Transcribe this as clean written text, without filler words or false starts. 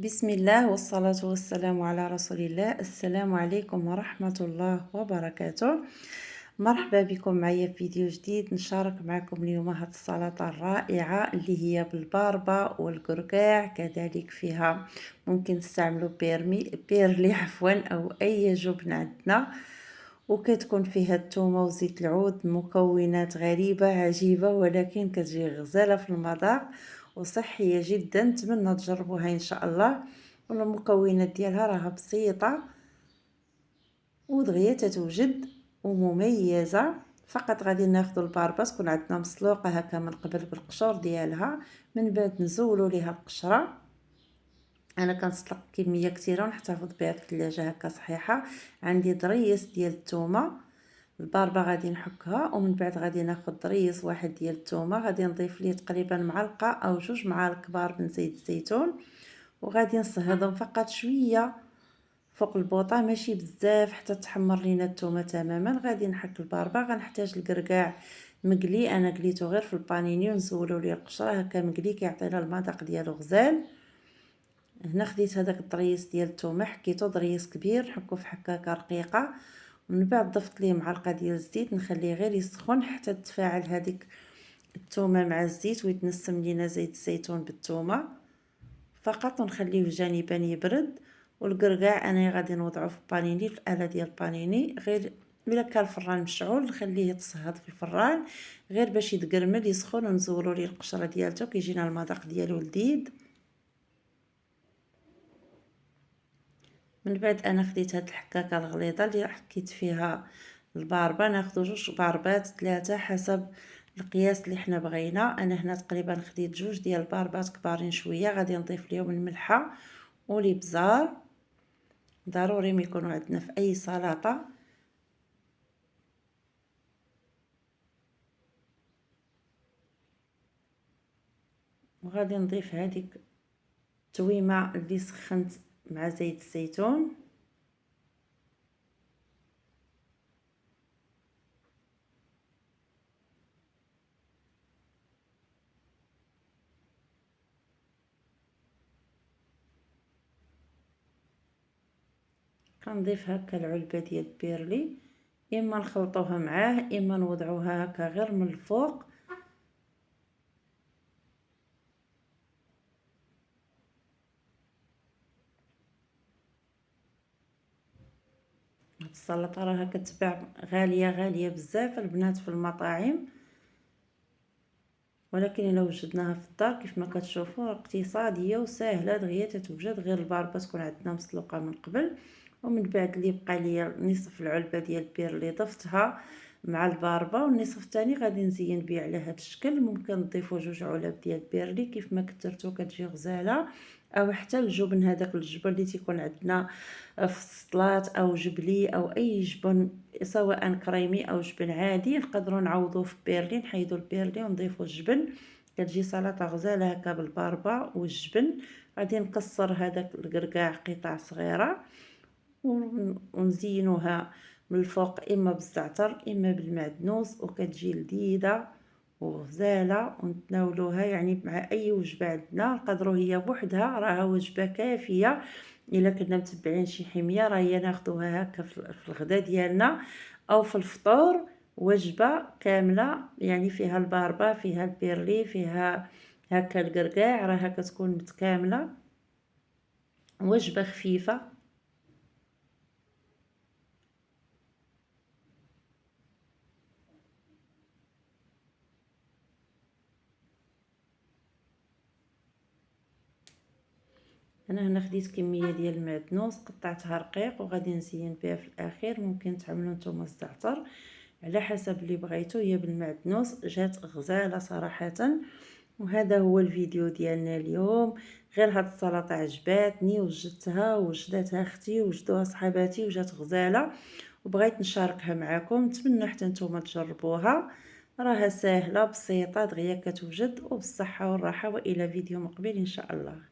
بسم الله والصلاة والسلام على رسول الله. السلام عليكم ورحمة الله وبركاته. مرحبا بكم معايا في فيديو جديد. نشارك معكم اليوم هاد السلطة الرائعة اللي هي بالباربة والقرقاع، كذلك فيها ممكن نستعملوا بيرلي او اي جبن عندنا، وكتكون فيها الثومة وزيت العود. مكونات غريبة عجيبة ولكن كتجي غزالة في المذاق وصحية جدا. نتمنى تجربوها ان شاء الله. والمكونات ديالها راها بسيطة ودغيا تتوجد ومميزة. فقط غادي ناخذ الباربه تكون عندنا مسلوقة هكا من قبل بالقشور ديالها، من بعد نزولوا ليها القشرة. انا كنسلق كميه كثيره ونحتفظ بها في الثلاجه هكا صحيحه. عندي ضريس ديال الثومه، الباربه غادي نحكها، ومن بعد غادي ناخذ ضريس واحد ديال الثومه، غادي نضيف ليه تقريبا معلقه او 2 معالق كبار من زيت الزيتون، وغادي نصهدهم فقط شويه فوق البوطه، ماشي بزاف حتى تحمر لينا الثومه تماما. غادي نحك الباربه. غنحتاج الكركاع مقلي، انا قليته غير في البانيني ونزولوا ليه القشره هكا مقلي، كيعطينا المذاق ديالو غزال. هنا خديت هذاك الضريس ديال الثومه، حكيته ضريس كبير، نحكو في حكاكه رقيقه، ومن بعد ضفت ليه معلقه ديال الزيت، نخليه غير يسخن حتى تتفاعل هذيك الثومه مع الزيت ويتنسم لينا زيت الزيتون بالثومه فقط، ونخليه جانبا يبرد. والقرقاع انا غادي نوضعه في بانيني، في الاله ديال البانيني، غير الا كان الفران مشعول نخليه يتصهد في الفران غير باش يتقرمل يسخن، ونزولوا ليه القشره ديالته كيجينا المذاق ديالو لذيذ. من بعد انا خديت هاد الحكاكه الغليظه اللي حكيت فيها الباربه، ناخذ 2 باربات 3 حسب القياس اللي حنا بغينا. انا هنا تقريبا خديت 2 ديال الباربات كبارين شويه، غادي نضيف ليهم الملحه والابزار، ضروري ما يكونوا عندنا في اي سلطه. وغادي نضيف هذيك التويمه اللي سخنت مع زيت الزيتون. كنضيف هكا العلبه ديال البيرلي، اما نخلطوها معاه اما نوضعوها هكا غير من الفوق. هاد السلطه راها كتباع غاليه بزاف البنات في المطاعم، ولكن الا وجدناها في الدار كيف ما كتشوفوا اقتصاديه وسهله دغيا تتوجد. غير الباربه تكون عندنا مسلوقه من قبل، ومن بعد اللي بقى ليا نصف العلبه ديال البير اللي ضفتها مع الباربه، والنصف الثاني غادي نزين به على هذا الشكل. ممكن نضيفوا 2 علب ديال البيرلي كيف ما كثرتو كتجي غزاله، او حتى الجبن، هذاك الجبن اللي تيكون عندنا في السطلات او جبلي او اي جبن سواء كريمي او جبن عادي، نقدروا نعوضوه في بيرلي، نحيدوا البيرلي ونضيفوا الجبن، كتجي سلطه غزاله هكا بالباربه والجبن. غادي نكسر هذاك الكركاع قطع صغيره ونزينوها من الفوق اما بالزعتر اما بالمعدنوس، وكتجي لذيذه وغزاله ونتناولوها يعني مع اي وجبه عندنا. نقدروا هي بوحدها راها وجبه كافيه، الا كنا متبعين شي حميه راه هي ناخذوها هكا في الغدا ديالنا او في الفطور، وجبه كامله يعني فيها الباربه فيها البيرلي فيها هكا الكركاع، راها كتكون متكامله، وجبه خفيفه. انا هنا خديت كميه ديال المعدنوس قطعتها رقيق وغادي نزين بها في الاخير. ممكن تعملوا نتوما الزعتر على حسب اللي بغيتو، هي بالمعدنوس جات غزاله صراحه. وهذا هو الفيديو ديالنا اليوم. غير هاد السلطه عجباتني وجدتها وجدتها اختي وجدوها صحاباتي وجات غزاله، وبغيت نشاركها معكم. نتمنى حتى نتوما تجربوها، راها سهله بسيطه دغيا كتوجد، وبالصحه والراحه، والى فيديو مقبل ان شاء الله.